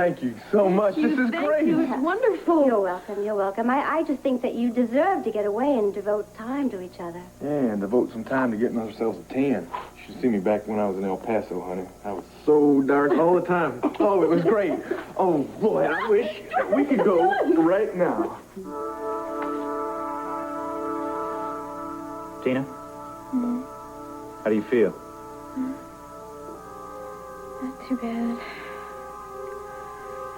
Thank you so much. This is great. Thank you. It's wonderful. You're welcome. You're welcome. I just think that you deserve to get away and devote time to each other. Yeah, and devote some time to getting ourselves a tan. You should see me back when I was in El Paso, honey. I was so dark all the time. Oh, it was great. Oh, boy, I wish we could go right now. Tina? How do you feel? Not too bad.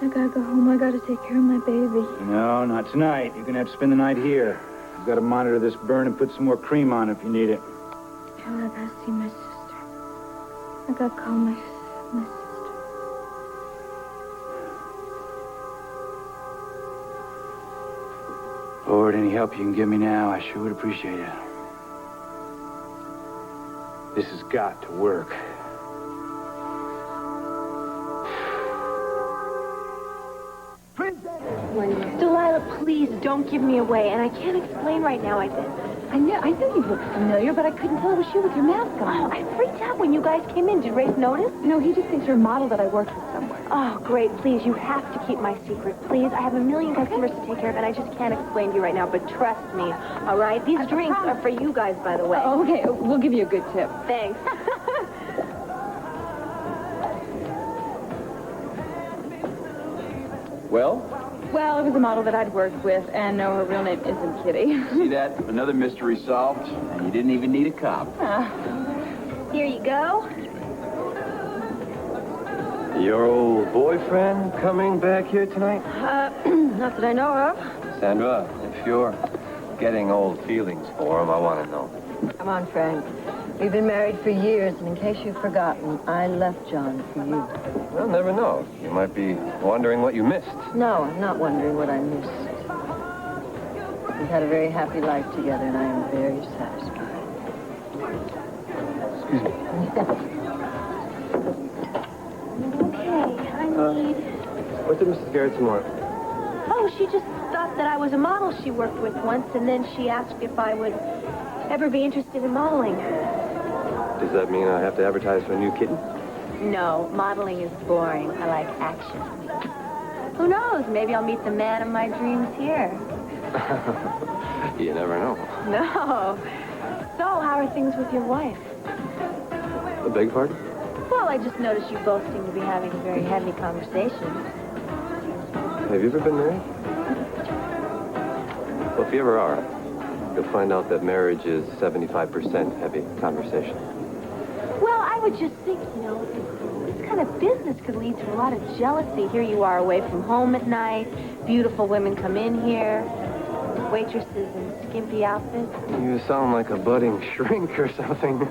I gotta go home. I gotta take care of my baby. No, not tonight. You're gonna have to spend the night here. You've got to monitor this burn and put some more cream on if you need it. Hell, I gotta see my sister. I gotta call my sister. Lord, any help you can give me now, I sure would appreciate it. This has got to work. Delilah, please don't give me away. And I can't explain right now. I knew you looked familiar, but I couldn't tell it was you with your mask on. Oh, I freaked out when you guys came in. Did Rafe notice? No, he just thinks you're a model that I worked with somewhere. Oh, great. Please, you have to keep my secret. Please, I have a million customers to take care of, and I just can't explain to you right now. But trust me, all right? These drinks are for you guys, by the way. Oh, okay. We'll give you a good tip. Thanks. Well, it was a model that I'd worked with, and no, her real name isn't Kitty. See that? Another mystery solved, and you didn't even need a cop. Here you go. Your old boyfriend coming back here tonight? Not that I know of. Sandra, if you're getting old feelings for him, I want to know. Come on, Frank. We've been married for years, and in case you've forgotten, I left John for you. Well, never know. You might be wondering what you missed. No, I'm not wondering what I missed. We've had a very happy life together, and I am very satisfied. Excuse me. Okay, I need... What did Mrs. Garrett tomorrow? Oh, she just thought that I was a model she worked with once, and then she asked if I would ever be interested in modeling. Does that mean I have to advertise for a new kitten? No, modeling is boring. I like action. Who knows? Maybe I'll meet the man of my dreams here. You never know. No. So, how are things with your wife? A beg pardon? Well, I just noticed you both seem to be having very heavy conversations. Have you ever been married? Well, if you ever are, you'll find out that marriage is 75% heavy conversation. Well, I would just think, this kind of business could lead to a lot of jealousy. Here you are away from home at night. Beautiful women come in here. Waitresses in skimpy outfits. You sound like a budding shrink or something.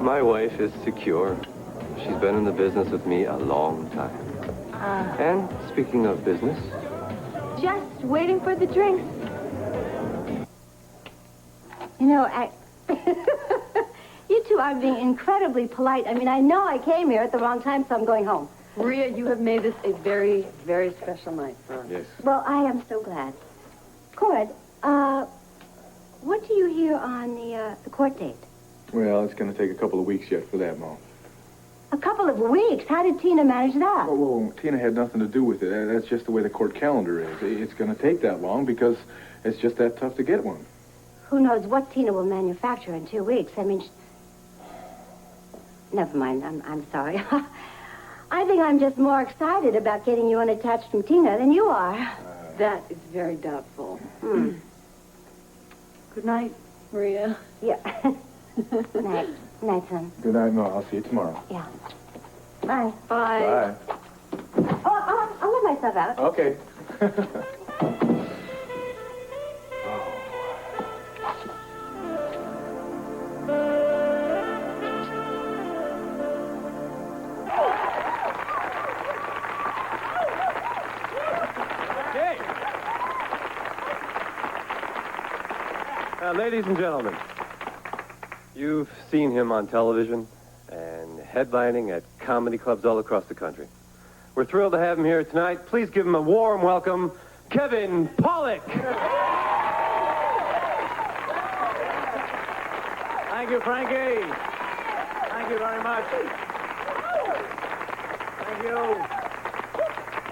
My wife is secure. She's been in the business with me a long time. And speaking of business... Just waiting for the drinks. You two are being incredibly polite. I mean, I know I came here at the wrong time, so I'm going home. Maria, you have made this a very, very special night for us. Yes. Well, I am so glad. Cord, what do you hear on the court date? Well, it's going to take a couple of weeks yet for that, Mom. A couple of weeks? How did Tina manage that? Well, Tina had nothing to do with it. That's just the way the court calendar is. It's going to take that long because it's just that tough to get one. Who knows what Tina will manufacture in 2 weeks? I mean, never mind. I'm sorry. I think I'm just more excited about getting you unattached from Tina than you are. That is very doubtful. Good night, Maria. Yeah. Night. Night, son. Good night, Ma. I'll see you tomorrow. Yeah. Bye. Bye. Oh, I'll let myself out. Okay. Ladies and gentlemen, you've seen him on television and headlining at comedy clubs all across the country. We're thrilled to have him here tonight. Please give him a warm welcome, Kevin Pollak. Thank you, Frankie. Thank you very much. Thank you.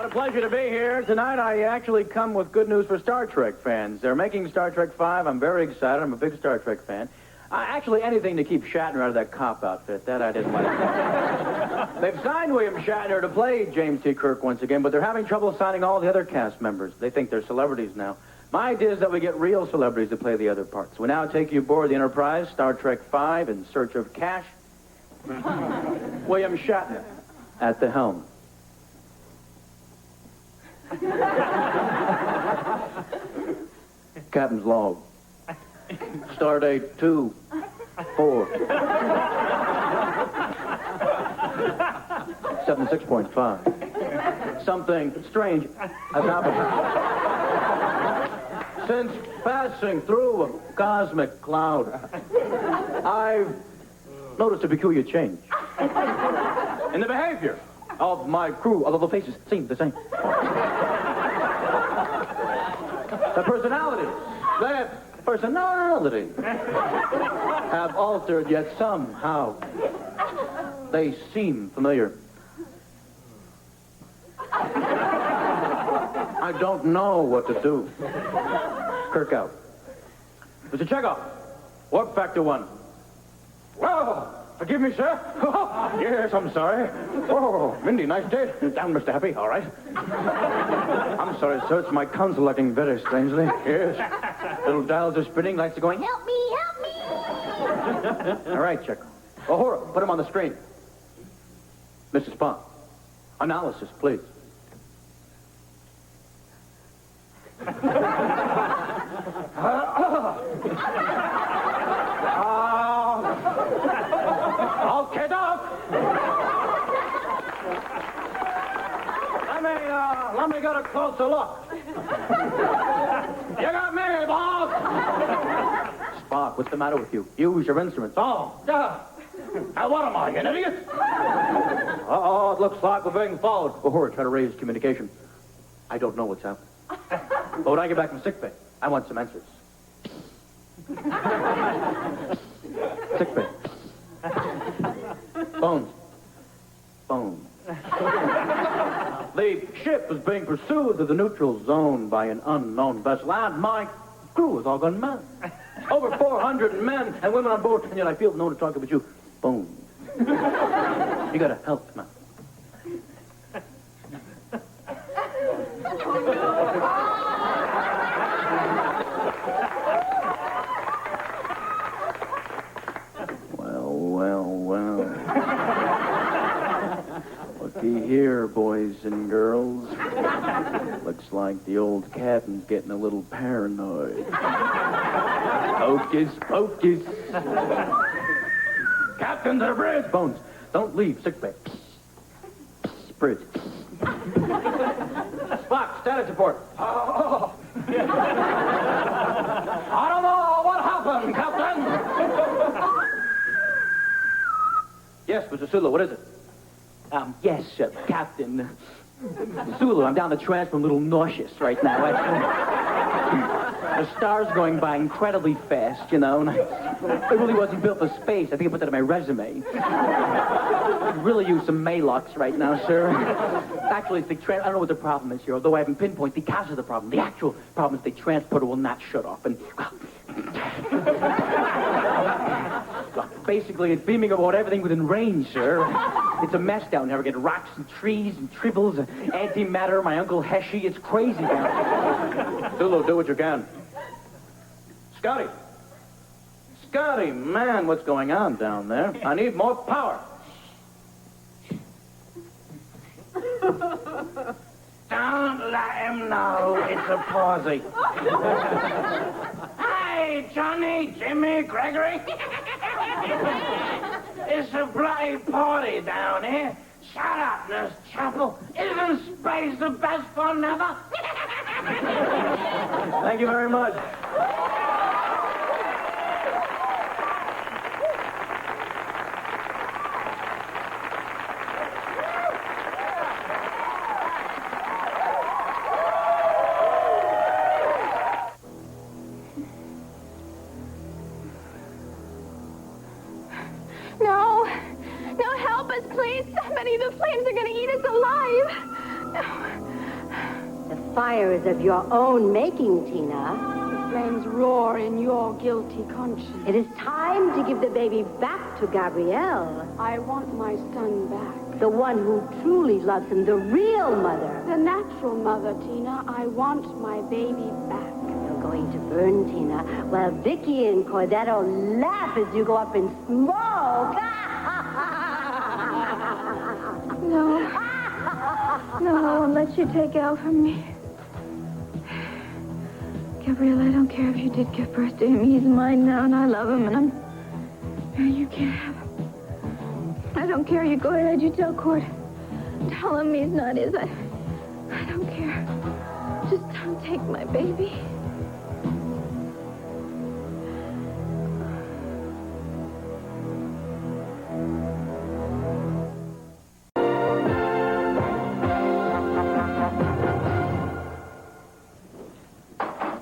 What a pleasure to be here. Tonight, I actually come with good news for Star Trek fans. They're making Star Trek 5. I'm very excited. I'm a big Star Trek fan. Actually, anything to keep Shatner out of that cop outfit. That I didn't like. They've signed William Shatner to play James T. Kirk once again, but they're having trouble signing all the other cast members. They think they're celebrities now. My idea is that we get real celebrities to play the other parts. We now take you aboard the Enterprise, Star Trek 5, in search of cash. William Shatner at the helm. Captain's log. Stardate 2-4. 76.5. Something strange has happened. Since passing through a cosmic cloud, I've noticed a peculiar change in the behavior of my crew, although the faces seem the same. The personalities have altered, yet somehow they seem familiar. I don't know what to do. Kirk out. Mr. Chekhov, warp factor 1. Whoa! Forgive me, sir. Yes, I'm sorry. Oh, Mindy, nice day. Down, Mr. Happy. All right. I'm sorry, sir. It's my console acting very strangely. Yes. Little dials are spinning. Lights are going, help me, help me. All right, Chekhov. Uhura, put him on the screen. Mrs. Spock, analysis, please. Okay, Doc. Let me get a closer look. You got me, boss. Spock, what's the matter with you? Use your instruments. Oh, yeah. Now, what am I, an idiot? Uh-oh, it looks like we're being followed. Uhura, try to raise communication. I don't know what's happening. But when I get back from sickbay, I want some answers. Sickbay. Phones. The ship is being pursued to the neutral zone by an unknown vessel, and my crew is all gone mad. Over 400 men and women on board, and yet I feel no to talk about you. Boom. You gotta help me. Well. Looky here, boys and girls. Looks like the old captain's getting a little paranoid. Hocus pocus. Captain to the bridge. Bones, don't leave sickbay. Bridge. Spock, status report. Oh. I don't know what happened, Captain. Yes, Mr. Sulu, what is it? Yes, Captain. Sulu, I'm down the transfer, I'm a little nauseous right now. The star's going by incredibly fast, you know, and I really wasn't built for space. I think I put that in my resume. I could really use some Maalox right now, sir. Actually, it's the I don't know what the problem is here, although I haven't pinpointed the cause of the problem. The actual problem is the transporter will not shut off, and... Basically, it's beaming about everything within range, sir. It's a mess down there. We get rocks and trees and tribbles and antimatter, my Uncle Heshy. It's crazy down there. Zulu, do what you can. Scotty, man, what's going on down there? I need more power. Don't let him know it's a pausey. Hey, Johnny, Jimmy, Gregory. It's a bloody party down here. Shut up, Nurse Chapel. Isn't space the best fun ever? Thank you very much. No, help us, please. Somebody, the flames are going to eat us alive. No. fire is of your own making, Tina. Flames roar in your guilty conscience. It is time to give the baby back to Gabrielle. I want my son back. The one who truly loves him, the real mother. The natural mother, Tina. I want my baby back. You're going to burn, Tina, while Vicky and Cordetto laugh as you go up in smoke. No. No, I won't let you take Al from me. Gabrielle, I don't care if you did give birth to him. He's mine now, and I love him, and you can't have him. I don't care. You go ahead. You tell Cord. Tell him he's not his. I don't care. Just don't take my baby.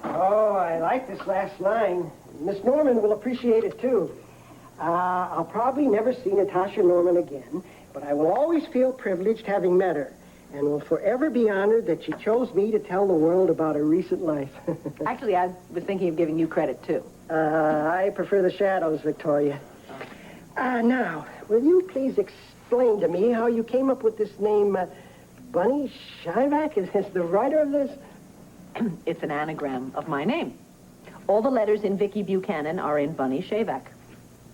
Oh, I like this last line. Miss Norman will appreciate it, too. I'll probably never see Natasha Norman again, but I will always feel privileged having met her, and will forever be honored that she chose me to tell the world about her recent life. Actually, I was thinking of giving you credit, too. I prefer the shadows, Victoria. Now, will you please explain to me how you came up with this name, Bunny Shyvack? Is the writer of this? It's an anagram of my name. All the letters in Vicky Buchanan are in Bunny Shavak.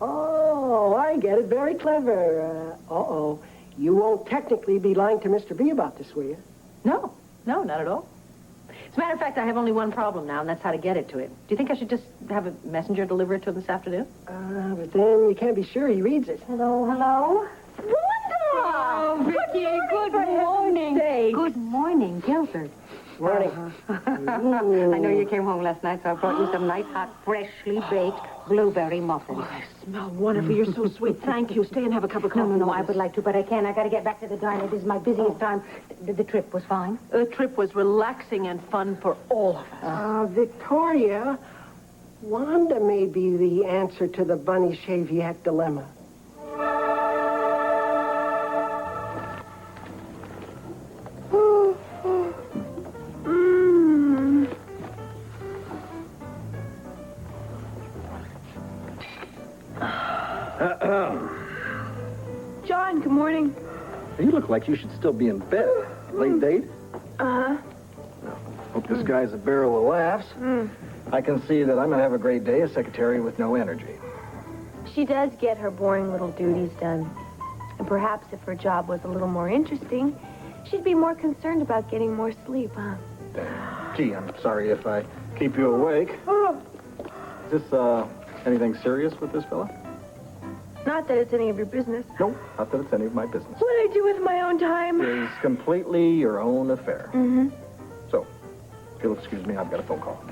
Oh, I get it. Very clever. Uh-oh. You won't technically be lying to Mr. B about this, will you? No, not at all. As a matter of fact, I have only one problem now, and that's how to get it to him. Do you think I should just have a messenger deliver it to him this afternoon? But then you can't be sure he reads it. Hello? Wanda! Oh, Vicky, good morning. Good morning, Gilbert. Morning. I know you came home last night, so I brought you some nice, hot, freshly baked blueberry muffins. I smell wonderful. You're so sweet. Thank you. Stay and have a cup of coffee. No, I would like to, but I can't. I got to get back to the diner. This is my busiest time. The trip was fine. The trip was relaxing and fun for all of us. Victoria, Wanda may be the answer to the Bunny Shaviak dilemma. John, good morning. You look like you should still be in bed. Late date? Hope this guy's a barrel of laughs. I can see that I'm going to have a great day, a secretary with no energy. She does get her boring little duties done. And perhaps if her job was a little more interesting, she'd be more concerned about getting more sleep, huh? Gee, I'm sorry if I keep you awake. Is this, anything serious with this fella? Not that it's any of your business. No, not that it's any of my business. What I do with my own time. It's completely your own affair. Mm-hmm. So, if you'll excuse me, I've got a phone call.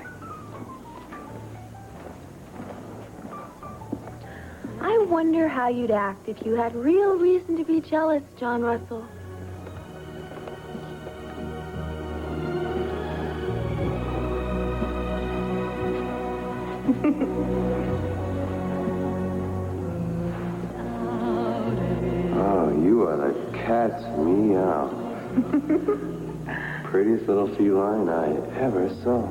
I wonder how you'd act if you had real reason to be jealous, John Russell. Oh, you are the cat's meow. Prettiest little feline I ever saw.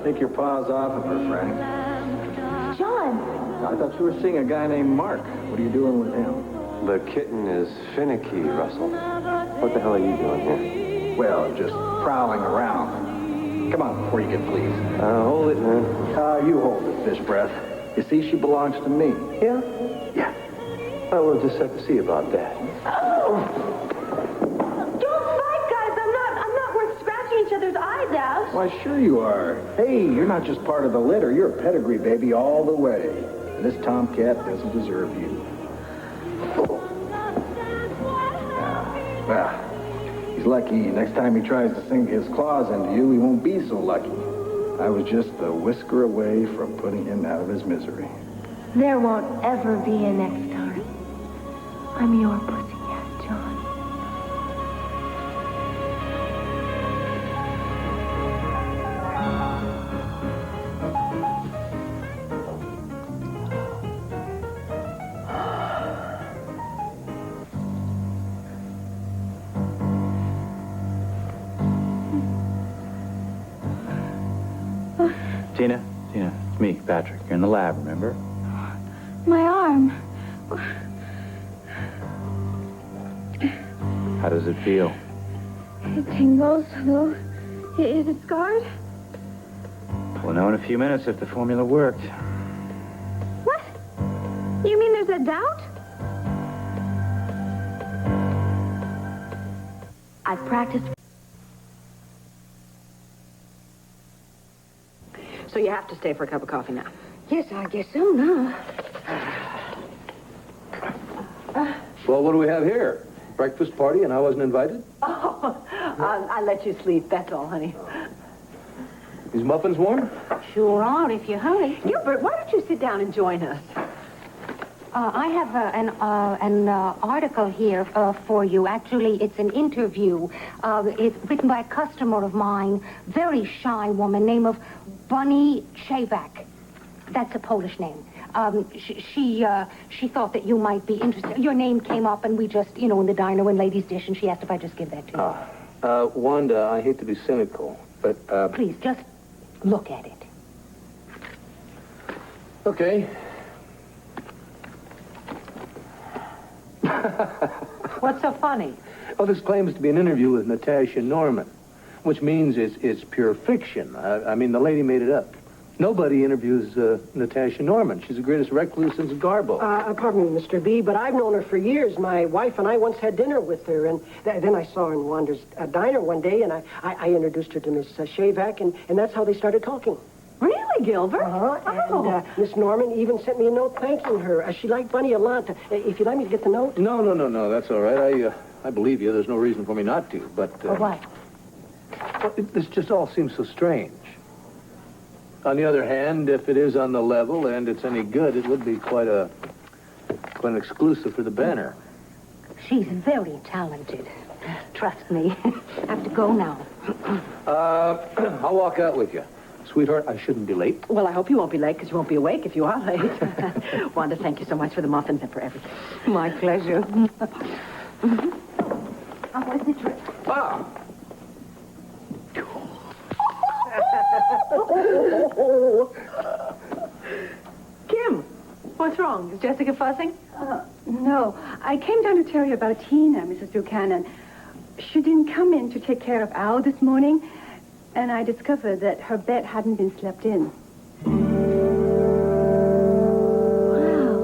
Take your paws off of her, Frank. John! I thought you were seeing a guy named Mark. What are you doing with him? The kitten is finicky, Russell. What the hell are you doing here? Well, just prowling around. Come on, before you get fleas. Hold it, man. You hold it, fish breath. You see, she belongs to me. Yeah? Yeah. I will just have to see about that. Each other's eyes out. Why, sure you are. Hey, you're not just part of the litter. You're a pedigree baby all the way. And this tomcat doesn't deserve you. Well, he's lucky. Next time he tries to sink his claws into you, he won't be so lucky. I was just a whisker away from putting him out of his misery. There won't ever be a next time. I'm your pussycat, John. Tina, it's me, Patrick. You're in the lab, remember? My arm. How does it feel? It tingles a little. Is it scarred? We'll know in a few minutes if the formula worked. What? You mean there's a doubt? I've practiced. So you have to stay for a cup of coffee now. Yes, I guess so now. Well, what do we have here? Breakfast party and I wasn't invited? Oh, I let you sleep, that's all, honey. These muffins warm? Sure are, if you hurry. Gilbert, why don't you sit down and join us? I have an article here for you. Actually, it's an interview. It's written by a customer of mine, very shy woman, name of Bunny Chevak. That's a Polish name. She thought that you might be interested. Your name came up, and we just, in the diner when ladies dish, and she asked if I just give that to you. Wanda, I hate to be cynical, but, Please, just look at it. Okay. What's so funny? Oh, this claims to be an interview with Natasha Norman, which means it's pure fiction. I mean, the lady made it up. Nobody interviews Natasha Norman. She's the greatest recluse since Garbo. Pardon me, Mr. B, but I've known her for years. My wife and I once had dinner with her, and then I saw her in Wanda's diner one day, and I introduced her to Miss Shavak, and that's how they started talking. Really, Gilbert? And Miss Norman even sent me a note thanking her. She liked Bunny a lot. If you'd like me to get the note. No, that's all right. I believe you. There's no reason for me not to, but... What? This just all seems so strange. On the other hand, if it is on the level and it's any good, it would be quite an exclusive for the banner. She's very talented. Trust me. I have to go now. I'll walk out with you. Sweetheart, I shouldn't be late. Well, I hope you won't be late, because you won't be awake if you are late. Wanda, thank you so much for the muffins and for everything. My pleasure. How was the trip? Ah! Kim, what's wrong? Is Jessica fussing? No. I came down to tell you about Tina, Mrs. Buchanan. She didn't come in to take care of Al this morning, and I discovered that her bed hadn't been slept in. Wow.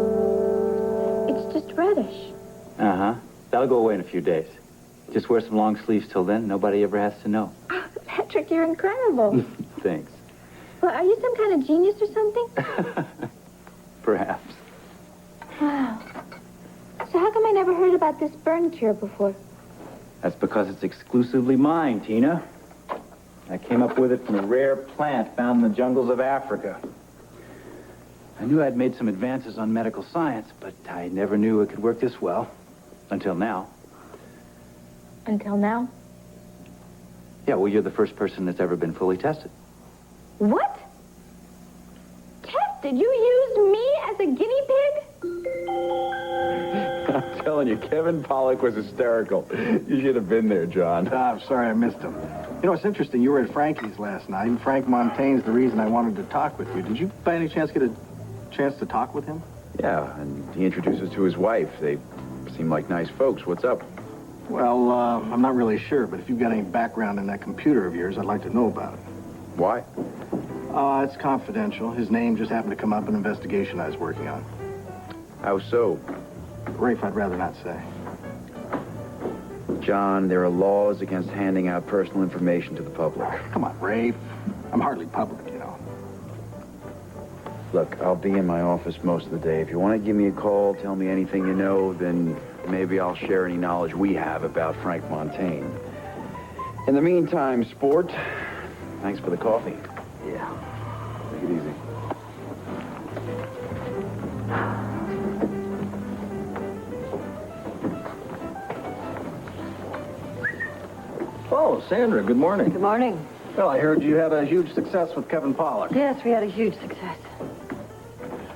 It's just reddish. Uh-huh. That'll go away in a few days. Just wear some long sleeves till then. Nobody ever has to know. Oh, Patrick, you're incredible. Thanks. Well, are you some kind of genius or something? Perhaps. Wow. So how come I never heard about this burn cure before? That's because it's exclusively mine, Tina. I came up with it from a rare plant found in the jungles of Africa. I knew I'd made some advances on medical science, but I never knew it could work this well. Until now. Until now? Yeah, well, you're the first person that's ever been fully tested. What? Tested? You used me as a guinea pig? I'm telling you, Kevin Pollak was hysterical. You should have been there, John. I'm sorry I missed him. You know, it's interesting. You were at Frankie's last night, and Frank Montaigne's the reason I wanted to talk with you. Did you, by any chance, get a chance to talk with him? Yeah, and he introduced us to his wife. They seem like nice folks. What's up? Well, I'm not really sure, but if you've got any background in that computer of yours, I'd like to know about it. Why? It's confidential. His name just happened to come up in an investigation I was working on. How so? Rafe, I'd rather not say. John, there are laws against handing out personal information to the public. Come on, Rafe. I'm hardly public, you know. Look, I'll be in my office most of the day. If you want to give me a call, tell me anything you know, then maybe I'll share any knowledge we have about Frank Montaigne. In the meantime, sport, thanks for the coffee. Yeah. Take it easy. Oh, Sandra, good morning. Good morning. Well, I heard you had a huge success with Kevin Pollak. Yes, we had a huge success.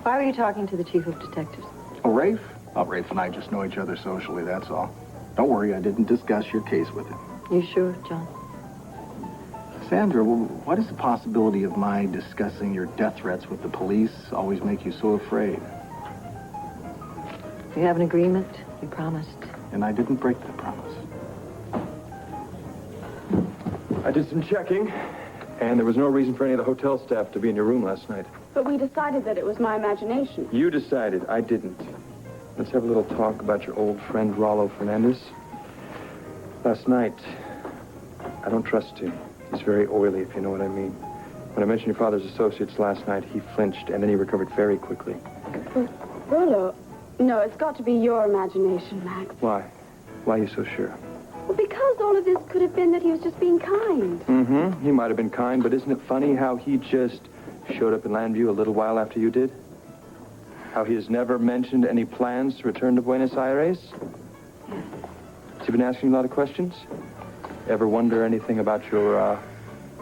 Why were you talking to the chief of detectives? Oh, Rafe? Oh, Rafe and I just know each other socially, that's all. Don't worry, I didn't discuss your case with him. You sure, John? Sandra, why does the possibility of my discussing your death threats with the police always make you so afraid? We have an agreement. You promised. And I didn't break that promise. I did some checking, and there was no reason for any of the hotel staff to be in your room last night. But we decided that it was my imagination. You decided. I didn't. Let's have a little talk about your old friend, Rollo Fernandez. Last night, I don't trust him. He's very oily, if you know what I mean. When I mentioned your father's associates last night, he flinched, and then he recovered very quickly. But, Rollo, no, it's got to be your imagination, Max. Why? Why are you so sure? Well, because all of this could have been that he was just being kind. Mm-hmm. He might have been kind, but isn't it funny how he just showed up in Landview a little while after you did? How he has never mentioned any plans to return to Buenos Aires? Has he been asking you a lot of questions? Ever wonder anything about your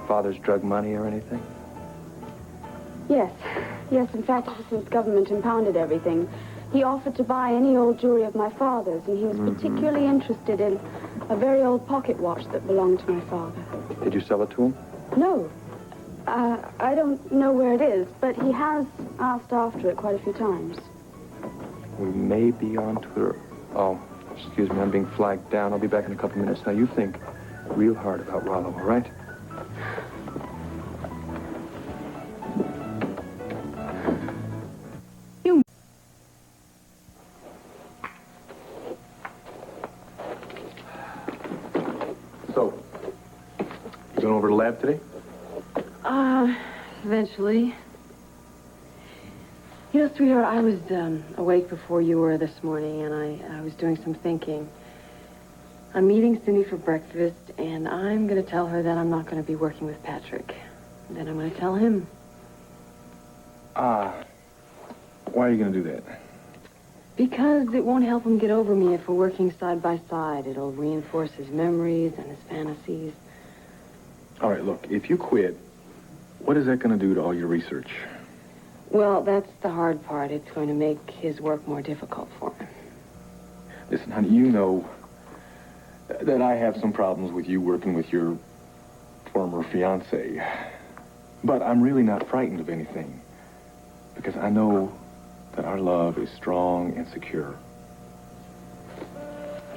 father's drug money or anything? Yes. Yes, in fact, ever since government impounded everything, he offered to buy any old jewelry of my father's, and he was particularly interested in a very old pocket watch that belonged to my father. Did you sell it to him? No. I don't know where it is, but he has asked after it quite a few times. We may be on Twitter. Oh, excuse me, I'm being flagged down. I'll be back in a couple minutes. Now, you think real hard about Rollo, all right? So, you going over to the lab today? Eventually. You know, sweetheart, I was awake before you were this morning, and I was doing some thinking. I'm meeting Cindy for breakfast, and I'm going to tell her that I'm not going to be working with Patrick. Then I'm going to tell him. Why are you going to do that? Because it won't help him get over me if we're working side by side. It'll reinforce his memories and his fantasies. All right, look, if you quit, what is that going to do to all your research? Well, that's the hard part. It's going to make his work more difficult for him. Listen, honey, you know that I have some problems with you working with your former fiancé. But I'm really not frightened of anything. Because I know that our love is strong and secure.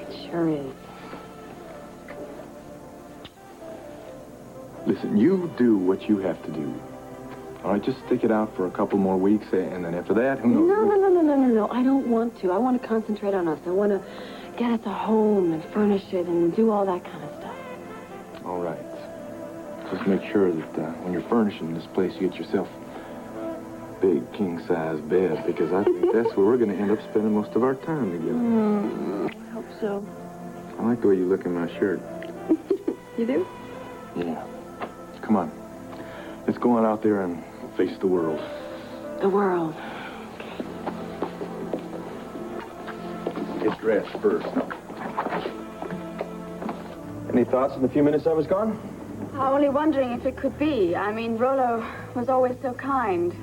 It sure is. Listen, you do what you have to do. All right, just stick it out for a couple more weeks, and then after that, who knows? No. I don't want to. I want to concentrate on us. I want to get us a home and furnish it and do all that kind of stuff. All right. Just make sure that when you're furnishing this place, you get yourself a big king-size bed, because I think that's where we're going to end up spending most of our time together. I hope so. I like the way you look in my shirt. You do? Yeah. Come on. Let's go on out there and face the world. The world. Get dressed first. Any thoughts in the few minutes I was gone? I'm only wondering if it could be. I mean, Rollo was always so kind.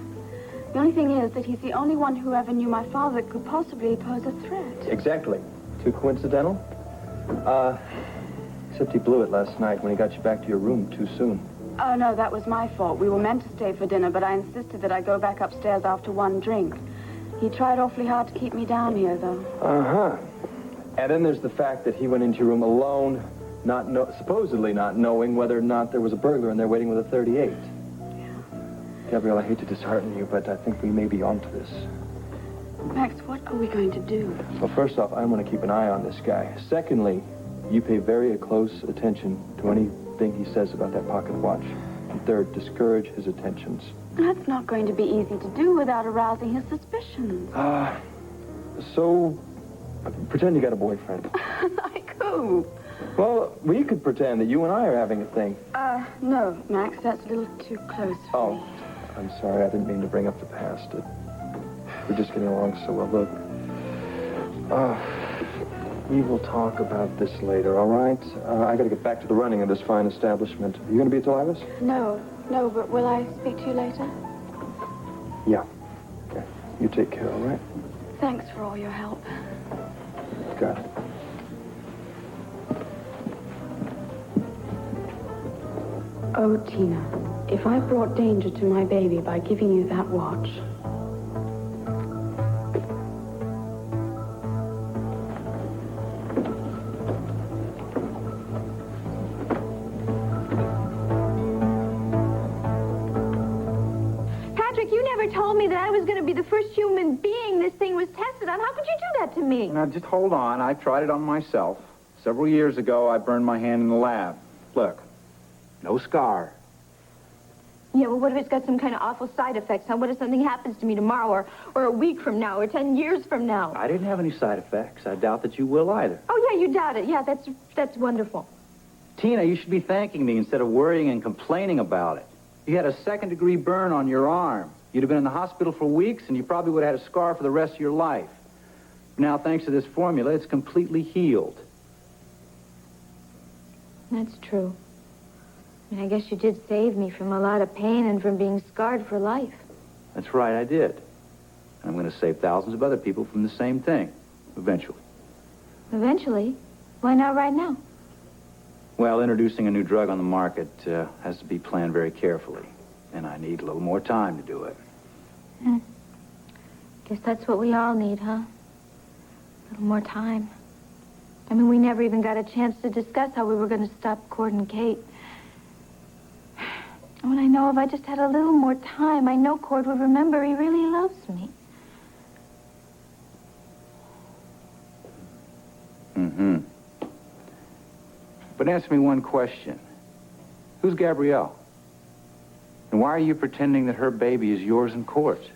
The only thing is that he's the only one who ever knew my father could possibly pose a threat. Exactly. Too coincidental? Except he blew it last night when he got you back to your room too soon. Oh, no, that was my fault. We were meant to stay for dinner, but I insisted that I go back upstairs after one drink. He tried awfully hard to keep me down here, though. Uh-huh. And then there's the fact that he went into your room alone, supposedly not knowing whether or not there was a burglar in there waiting with a .38. Yeah. Gabrielle, I hate to dishearten you, but I think we may be onto this. Max, what are we going to do? Well, first off, I'm going to keep an eye on this guy. Secondly, you pay very close attention to anything he says about that pocket watch. And third, discourage his attentions. That's not going to be easy to do without arousing his suspicions. So, pretend you got a boyfriend. Like who? Well, we could pretend that you and I are having a thing. No, Max, that's a little too close for me. I'm sorry, I didn't mean to bring up the past. We're just getting along so well. Look, we will talk about this later, all right? I gotta get back to the running of this fine establishment. Are you gonna be at Delilah's? No, but will I speak to you later? Yeah. Okay. You take care, all right? Thanks for all your help. Got it. Oh, Tina, if I brought danger to my baby by giving you that watch... Patrick, you never told me that I was going to be the first human being this thing was tested on. How could you do that to me? Now, just hold on. I tried it on myself. Several years ago, I burned my hand in the lab. Look, no scar. Yeah, well, what if it's got some kind of awful side effects? Huh? What if something happens to me tomorrow or a week from now or 10 years from now? I didn't have any side effects. I doubt that you will either. Oh, yeah, you doubt it. Yeah, that's wonderful. Tina, you should be thanking me instead of worrying and complaining about it. You had a second-degree burn on your arm. You'd have been in the hospital for weeks, and you probably would have had a scar for the rest of your life. Now, thanks to this formula, it's completely healed. That's true. I mean, I guess you did save me from a lot of pain and from being scarred for life. That's right, I did. And I'm going to save thousands of other people from the same thing, eventually. Eventually? Why not right now? Well, introducing a new drug on the market has to be planned very carefully. And I need a little more time to do it. Guess that's what we all need, huh? A little more time. I mean, we never even got a chance to discuss how we were going to stop Cord and Kate. And when I know if I just had a little more time, I know Cord would remember he really loves me. Mm-hmm. But answer me one question. Who's Gabrielle? And why are you pretending that her baby is yours and Cord's?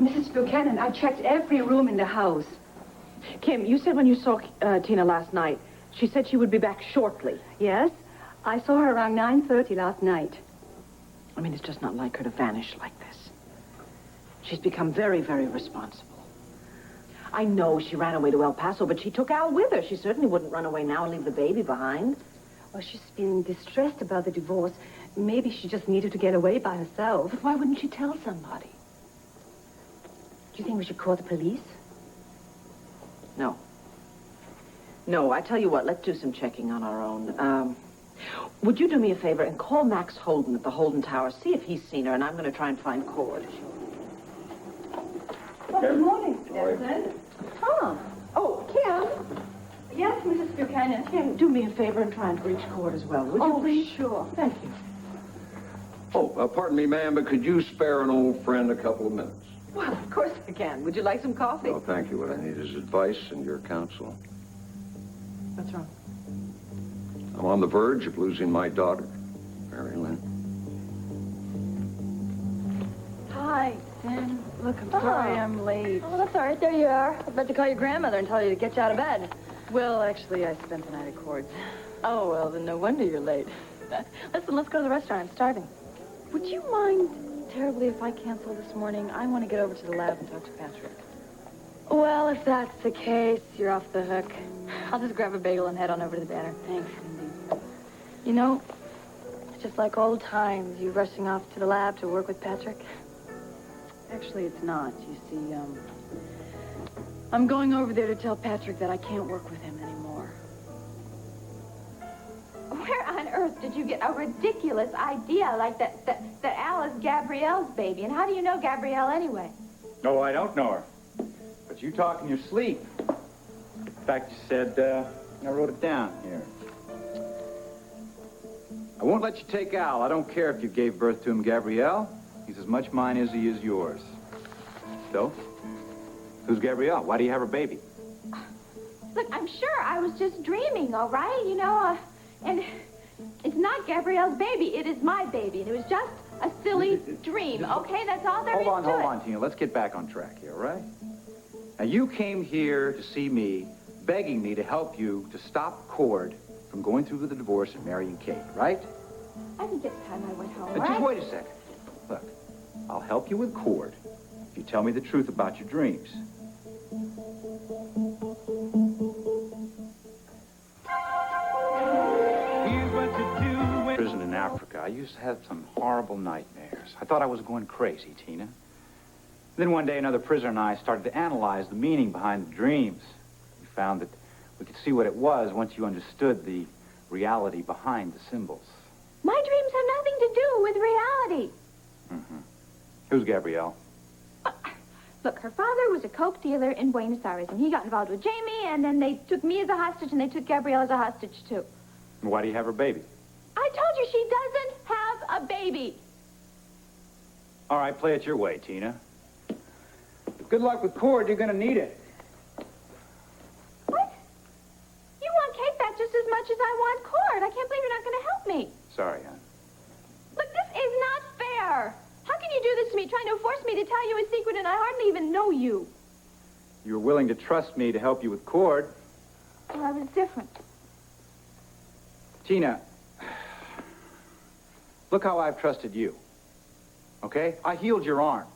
Mrs. Buchanan, I checked every room in the house. Kim, you said when you saw Tina last night, she said she would be back shortly. Yes, I saw her around 9:30 last night. I mean, it's just not like her to vanish like this. She's become very, very responsible. I know she ran away to El Paso, but she took Al with her. She certainly wouldn't run away now and leave the baby behind. Well, she's been distressed about the divorce. Maybe she just needed to get away by herself. But why wouldn't she tell somebody? Do you think we should call the police? No. No, I tell you what, let's do some checking on our own. Would you do me a favor and call Max Holden at the Holden Tower, see if he's seen her, and I'm going to try and find Cord. Well, good morning, Citizen. Huh. Oh, Kim. Yes, Mrs. Buchanan. Kim, do me a favor and try and reach Cord as well, would you, please? Sure. Thank you. Oh, pardon me, ma'am, but could you spare an old friend a couple of minutes? Well, of course I can. Would you like some coffee? No, thank you. What I need is advice and your counsel. What's wrong? I'm on the verge of losing my daughter, Mary Lynn. Hi, Sam. Look, I'm sorry I'm late. Oh, that's all right. There you are. I was about to call your grandmother and tell you to get you out of bed. Well, actually, I spent the night at Cord's. Oh, well, then no wonder you're late. Listen, let's go to the restaurant. I'm starving. Would you mind terribly if I cancel this morning? I want to get over to the lab and talk to Patrick. Well, if that's the case, you're off the hook. I'll just grab a bagel and head on over to the banner. Thanks, Cindy. You know, it's just like old times, you rushing off to the lab to work with Patrick. Actually, it's not. You see, I'm going over there to tell Patrick that I can't work with him anymore. Where on earth did you get a ridiculous idea like that Al is Gabrielle's baby? And how do you know Gabrielle anyway? No, I don't know her. But you talk in your sleep. In fact, you said, I wrote it down here. I won't let you take Al. I don't care if you gave birth to him, Gabrielle. He's as much mine as he is yours. So, who's Gabrielle? Why do you have her baby? Look, I'm sure I was just dreaming, all right? You know, and it's not Gabrielle's baby. It is my baby. And it was just a silly dream, okay? That's all there is to it. Hold on, Tina. Let's get back on track here, all right? Now, you came here to see me, begging me to help you to stop Cord from going through with the divorce and marrying Kate, right? I think it's time I went home, Just right? wait a second. Look, I'll help you with Cord if you tell me the truth about your dreams. Prison in Africa, I used to have some horrible nightmares. I thought I was going crazy, Tina. Then one day, another prisoner and I started to analyze the meaning behind the dreams. We found that we could see what it was once you understood the reality behind the symbols. My dreams have nothing to do with reality. Mm-hmm. Who's Gabrielle? Look, her father was a coke dealer in Buenos Aires, and he got involved with Jamie, and then they took me as a hostage, and they took Gabrielle as a hostage, too. And why do you have her baby? I told you she doesn't have a baby. All right, play it your way, Tina. Good luck with Cord. You're going to need it. What? You want Kate back just as much as I want Cord. I can't believe you're not going to help me. Sorry, hon. Look, this is not fair. How can you do this to me, trying to force me to tell you a secret, and I hardly even know you? You were willing to trust me to help you with Cord. Well, I was different. Tina, look how I've trusted you. Okay? I healed your arm.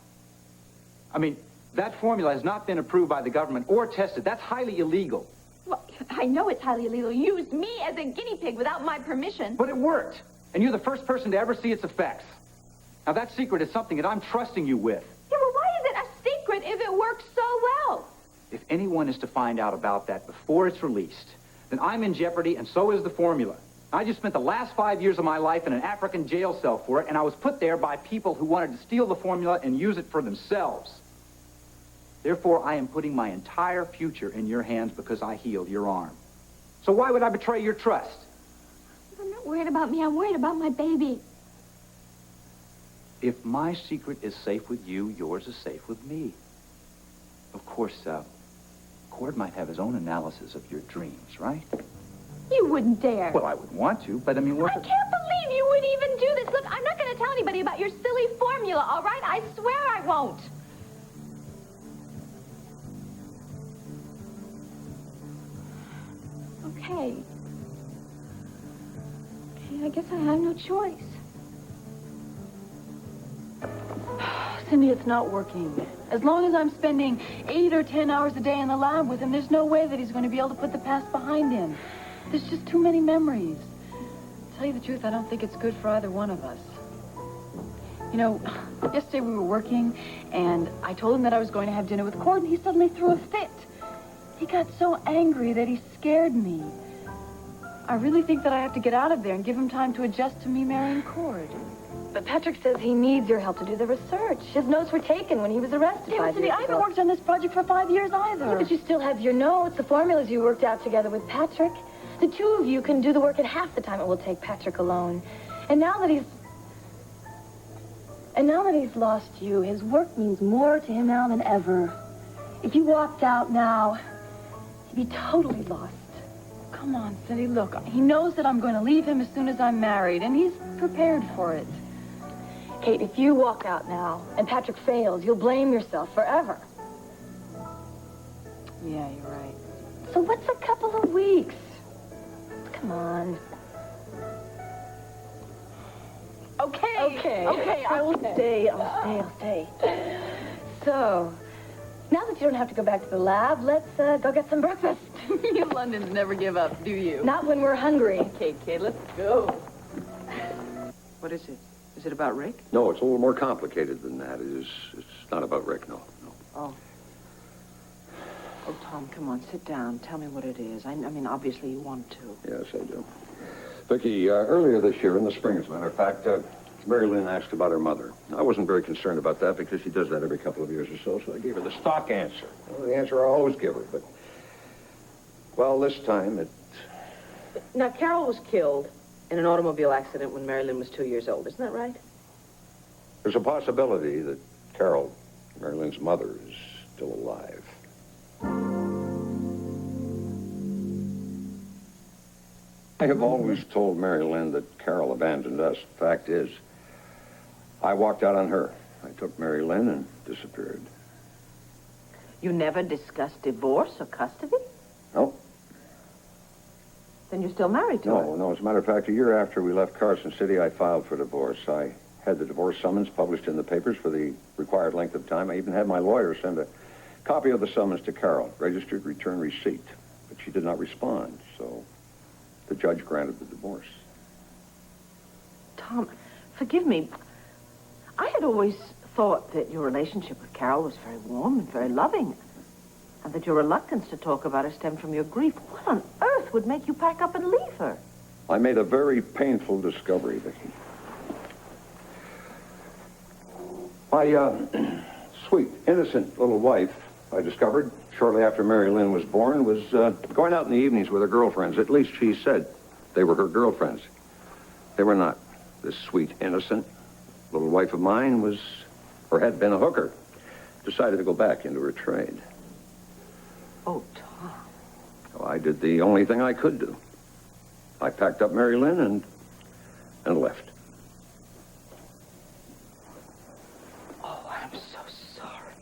I mean, that formula has not been approved by the government or tested. That's highly illegal. Well, I know it's highly illegal. You used me as a guinea pig without my permission. But it worked. And you're the first person to ever see its effects. Now, that secret is something that I'm trusting you with. Yeah, well, why is it a secret if it works so well? If anyone is to find out about that before it's released, then I'm in jeopardy, and so is the formula. I just spent the last 5 years of my life in an African jail cell for it, and I was put there by people who wanted to steal the formula and use it for themselves. Therefore, I am putting my entire future in your hands because I healed your arm. So why would I betray your trust? I'm not worried about me. I'm worried about my baby. If my secret is safe with you, yours is safe with me. Of course, Cord might have his own analysis of your dreams, right? You wouldn't dare. Well, I would want to, but I mean, what... I can't believe you would even do this. Look, I'm not going to tell anybody about your silly formula, all right? I swear I won't. Okay. Okay, I guess I have no choice. Cindy, it's not working. As long as I'm spending 8 or 10 hours a day in the lab with him, there's no way that he's going to be able to put the past behind him. There's just too many memories. To tell you the truth, I don't think it's good for either one of us. You know, yesterday we were working, and I told him that I was going to have dinner with Cord, and he suddenly threw a fit. He got so angry that he scared me. I really think that I have to get out of there and give him time to adjust to me marrying Cord. But Patrick says he needs your help to do the research. His notes were taken when he was arrested. Yeah, Cindy, I haven't worked on this project for 5 years either. Yeah, but you still have your notes, the formulas you worked out together with Patrick. The two of you can do the work in half the time it will take Patrick alone. And now that he's lost you, his work means more to him now than ever. If you walked out now, he'd be totally lost. Come on, Cindy, look. He knows that I'm going to leave him as soon as I'm married, and he's prepared for it. Kate, if you walk out now and Patrick fails, you'll blame yourself forever. Yeah, you're right. So what's a couple of weeks? Come on. Okay, I will stay. I'll stay. So, now that you don't have to go back to the lab, let's go get some breakfast. You Londons never give up, do you? Not when we're hungry. Okay, kid, let's go. What is it? Is it about Rick? No, it's a little more complicated than that. It's not about Rick, no. Oh. Oh, Tom, come on, sit down. Tell me what it is. I mean, obviously you want to. Yes, I do. Vicki, earlier this year, in the spring, as a matter of fact, Mary Lynn asked about her mother. I wasn't very concerned about that because she does that every couple of years or so I gave her the stock answer. Well, the answer I always give her, but... Well, this time it... Now, Carol was killed in an automobile accident when Mary Lynn was 2 years old. Isn't that right? There's a possibility that Carol, Mary Lynn's mother, is still alive. I have always told Mary Lynn that Carol abandoned us. The fact is, I walked out on her. I took Mary Lynn and disappeared. You never discussed divorce or custody? No. Then you're still married to her? No. As a matter of fact, a year after we left Carson City, I filed for divorce. I had the divorce summons published in the papers for the required length of time. I even had my lawyer send a copy of the summons to Carol, registered return receipt. But she did not respond, so the judge granted the divorce. Tom, forgive me. I had always thought that your relationship with Carol was very warm and very loving. and that your reluctance to talk about her stemmed from your grief. What on earth would make you pack up and leave her? I made a very painful discovery, Vicki. My sweet, innocent little wife, I discovered shortly after Mary Lynn was born, was going out in the evenings with her girlfriends. At least she said they were her girlfriends. They were not. This sweet, innocent little wife of mine was, or had been, a hooker. Decided to go back into her trade. Oh, Tom. So I did the only thing I could do. I packed up Mary Lynn and left. Oh, I'm so sorry.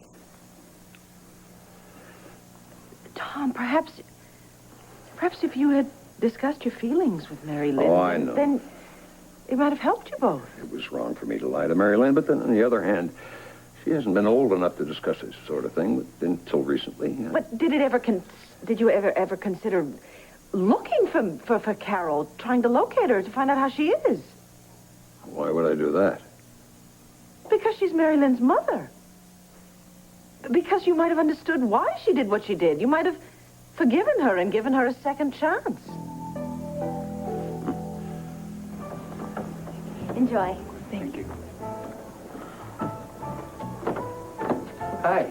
Tom, perhaps if you had discussed your feelings with Mary Lynn, Oh, I know. then it might have helped you both. It was wrong for me to lie to Mary Lynn, but then on the other hand, she hasn't been old enough to discuss this sort of thing until recently. But did you ever consider looking for Carol, trying to locate her to find out how she is? Why would I do that? Because she's Mary Lynn's mother. Because you might have understood why she did what she did. You might have forgiven her and given her a second chance. Enjoy. Thank you. Hi.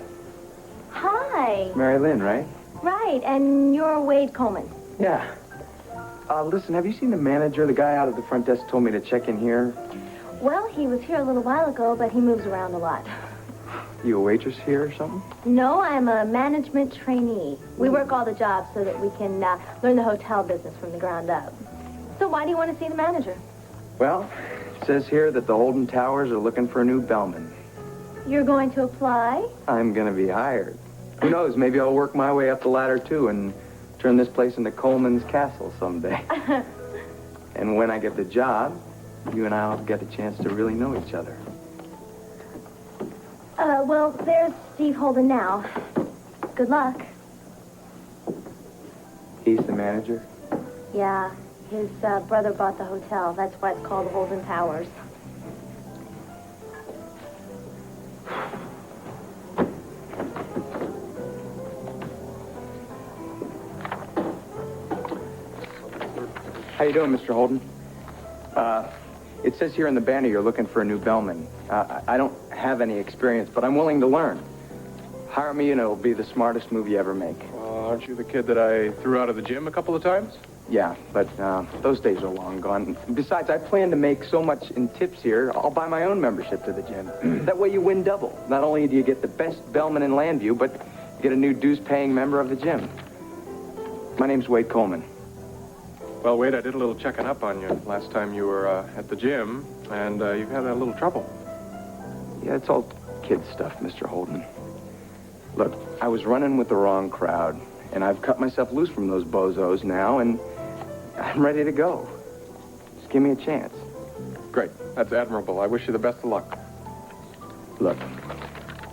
Hi. Mary Lynn, right? Right, and you're Wade Coleman. Yeah. Listen, have you seen the manager? The guy out at the front desk told me to check in here. Well, he was here a little while ago, but he moves around a lot. You a waitress here or something? No, I'm a management trainee. We work all the jobs so that we can learn the hotel business from the ground up. So why do you want to see the manager? Well, it says here that the Holden Towers are looking for a new bellman. You're going to apply? I'm going to be hired. Who knows, maybe I'll work my way up the ladder, too, and turn this place into Coleman's Castle someday. And when I get the job, you and I'll get a chance to really know each other. Well, there's Steve Holden now. Good luck. He's the manager? Yeah, his brother bought the hotel. That's why it's called the Holden Towers. How you doing, Mr. Holden? It says here in the banner you're looking for a new bellman. I don't have any experience, but I'm willing to learn. Hire me and it'll be the smartest move you ever make. Aren't you the kid that I threw out of the gym a couple of times? Yeah, but those days are long gone. Besides, I plan to make so much in tips here, I'll buy my own membership to the gym. That way you win double. Not only do you get the best bellman in Landview, but you get a new dues-paying member of the gym. My name's Wade Coleman. Well, Wade, I did a little checking up on you last time you were at the gym, and you've had a little trouble. Yeah, it's all kid stuff, Mr. Holden. Look, I was running with the wrong crowd, and I've cut myself loose from those bozos now, and I'm ready to go. Just give me a chance. Great. That's admirable. I wish you the best of luck. Look,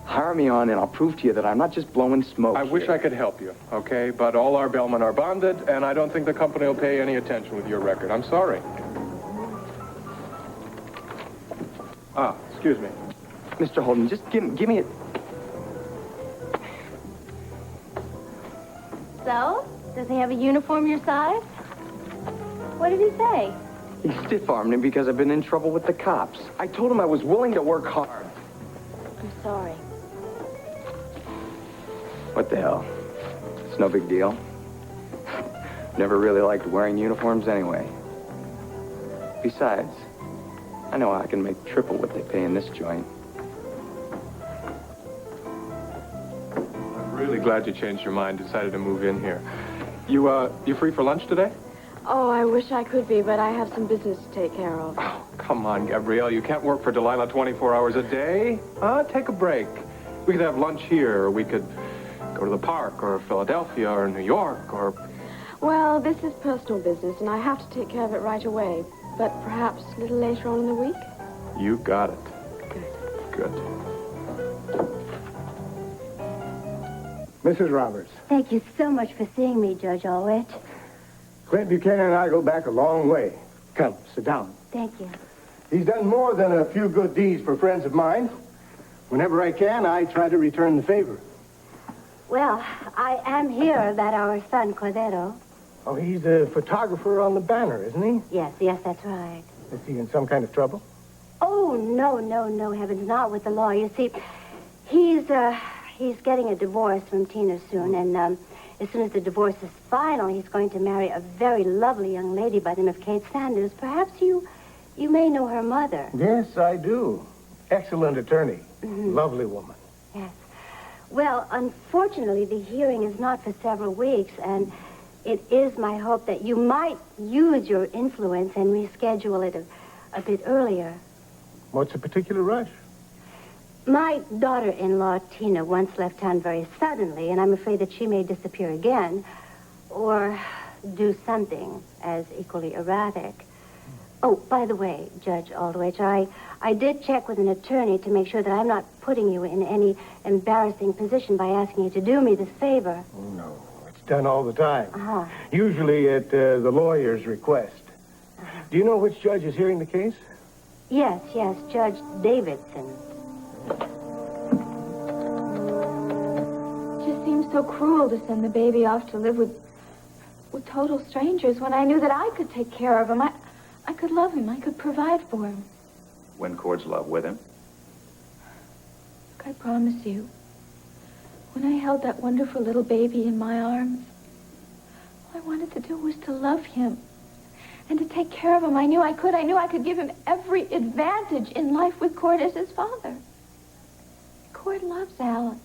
hire me on, and I'll prove to you that I'm not just blowing smoke. I wish I could help you, okay? But all our bellmen are bonded, and I don't think the company will pay any attention with your record. I'm sorry. Excuse me. Mr. Holden, just give me a... So, does he have a uniform your size? What did he say? He stiff-armed me because I've been in trouble with the cops. I told him I was willing to work hard. I'm sorry. What the hell? It's no big deal. Never really liked wearing uniforms anyway. Besides, I know I can make triple what they pay in this joint. I'm really glad you changed your mind, decided to move in here. You free for lunch today? Oh, I wish I could be, but I have some business to take care of. Oh, come on, Gabrielle. You can't work for Delilah 24 hours a day. Take a break. We could have lunch here, or we could go to the park, or Philadelphia, or New York, or... Well, this is personal business, and I have to take care of it right away. But perhaps a little later on in the week? You got it. Good. Mrs. Roberts. Thank you so much for seeing me, Judge Allwich. Clint Buchanan and I go back a long way. Come, sit down. Thank you. He's done more than a few good deeds for friends of mine. Whenever I can, I try to return the favor. Well, I am here that our son, Cordero. Oh, he's a photographer on the banner, isn't he? Yes, that's right. Is he in some kind of trouble? Oh, no, heavens, not with the law. You see, he's getting a divorce from Tina soon, and as soon as the divorce is final, he's going to marry a very lovely young lady by the name of Kate Sanders. Perhaps you may know her mother. Yes, I do. Excellent attorney. Mm-hmm. Lovely woman. Yes. Well, unfortunately, the hearing is not for several weeks, and it is my hope that you might use your influence and reschedule it a bit earlier. What's the particular rush? My daughter-in-law, Tina, once left town very suddenly, and I'm afraid that she may disappear again, or do something as equally erratic. Oh, by the way, Judge Aldrich, I did check with an attorney to make sure that I'm not putting you in any embarrassing position by asking you to do me this favor. Oh, no. It's done all the time. Uh-huh. Usually at the lawyer's request. Do you know which judge is hearing the case? Yes, Judge Davidson. It just seems so cruel to send the baby off to live with total strangers when I knew that I could take care of him. I could love him. I could provide for him. When Cord's love with him? Look, I promise you, when I held that wonderful little baby in my arms, all I wanted to do was to love him and to take care of him. I knew I could. I knew I could give him every advantage in life with Cord as his father. Cord loves Alan.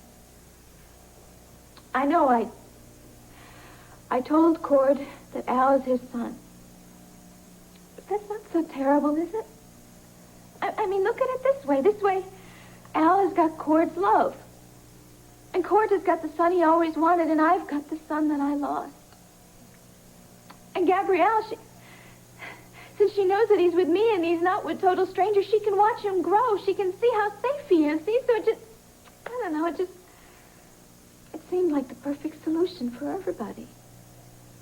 I know I told Cord that Al is his son. But that's not so terrible, is it? I mean, look at it this way. This way, Al has got Cord's love. And Cord has got the son he always wanted, and I've got the son that I lost. And Gabrielle, since she knows that he's with me and he's not with total strangers, she can watch him grow. She can see how safe he is. See, so it seemed like the perfect solution for everybody.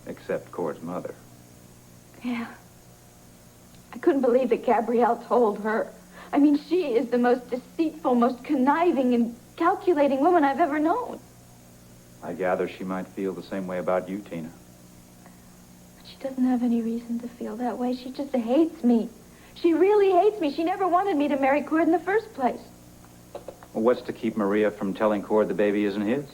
Except Cord's mother. Yeah. I couldn't believe that Gabrielle told her. I mean, she is the most deceitful, most conniving and calculating woman I've ever known. I gather she might feel the same way about you, Tina. But she doesn't have any reason to feel that way. She just hates me. She really hates me. She never wanted me to marry Cord in the first place. Well, what's to keep Maria from telling Cord the baby isn't his?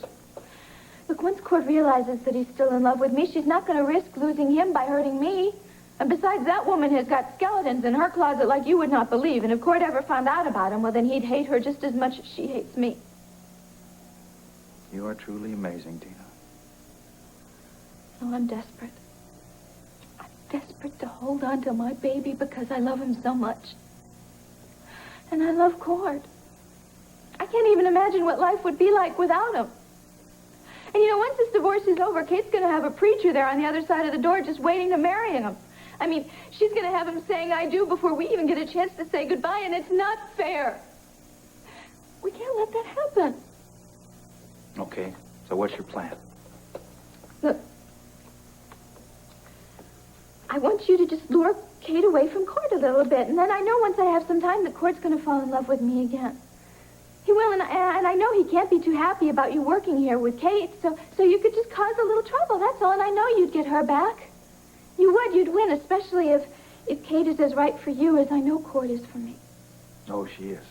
Look, once Cord realizes that he's still in love with me, she's not going to risk losing him by hurting me. And besides, that woman has got skeletons in her closet like you would not believe. And if Cord ever found out about him, well, then he'd hate her just as much as she hates me. You are truly amazing, Tina. So I'm desperate. I'm desperate to hold on to my baby because I love him so much. And I love Cord. I can't even imagine what life would be like without him. And you know, once this divorce is over, Kate's going to have a preacher there on the other side of the door just waiting to marry him. I mean, she's going to have him saying I do before we even get a chance to say goodbye, and it's not fair. We can't let that happen. Okay, so what's your plan? Look, I want you to just lure Kate away from Cord a little bit, and then I know once I have some time that Cord's going to fall in love with me again. He will, and I know he can't be too happy about you working here with Kate, so you could just cause a little trouble, that's all, and I know you'd get her back. You would, you'd win, especially if Kate is as right for you as I know Cord is for me. Oh, she is.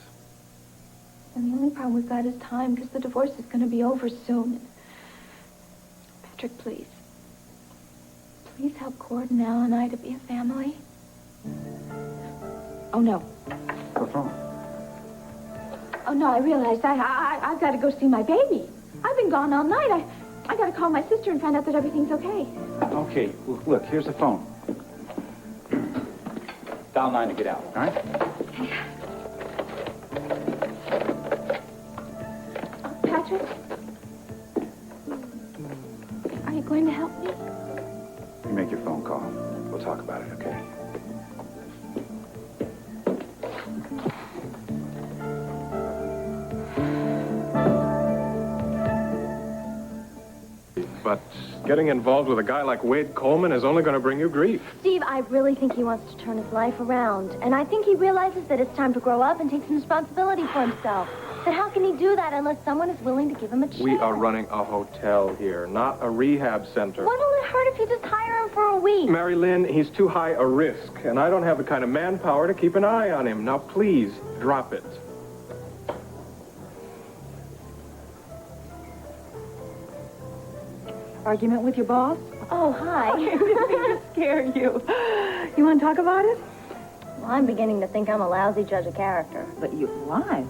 And the only problem we've got is time, because the divorce is going to be over soon. Patrick, please. Please help Cord and Al and I to be a family. Oh, no. What's wrong? Oh, no, I realized I've got to go see my baby. I've been gone all night. I got to call my sister and find out that everything's okay. Okay, well, look, here's the phone. Dial 9 to get out, all right? Patrick? Are you going to help me? You make your phone call. We'll talk about it, okay? But getting involved with a guy like Wade Coleman is only going to bring you grief. Steve, I really think he wants to turn his life around. And I think he realizes that it's time to grow up and take some responsibility for himself. But how can he do that unless someone is willing to give him a chance? We are running a hotel here, not a rehab center. What'll it hurt if you just hire him for a week? Mary Lynn, he's too high a risk, and I don't have the kind of manpower to keep an eye on him. Now, please, drop it. Argument with your boss? Oh, hi. I didn't mean to scare you. You want to talk about it? Well, I'm beginning to think I'm a lousy judge of character. But you, why?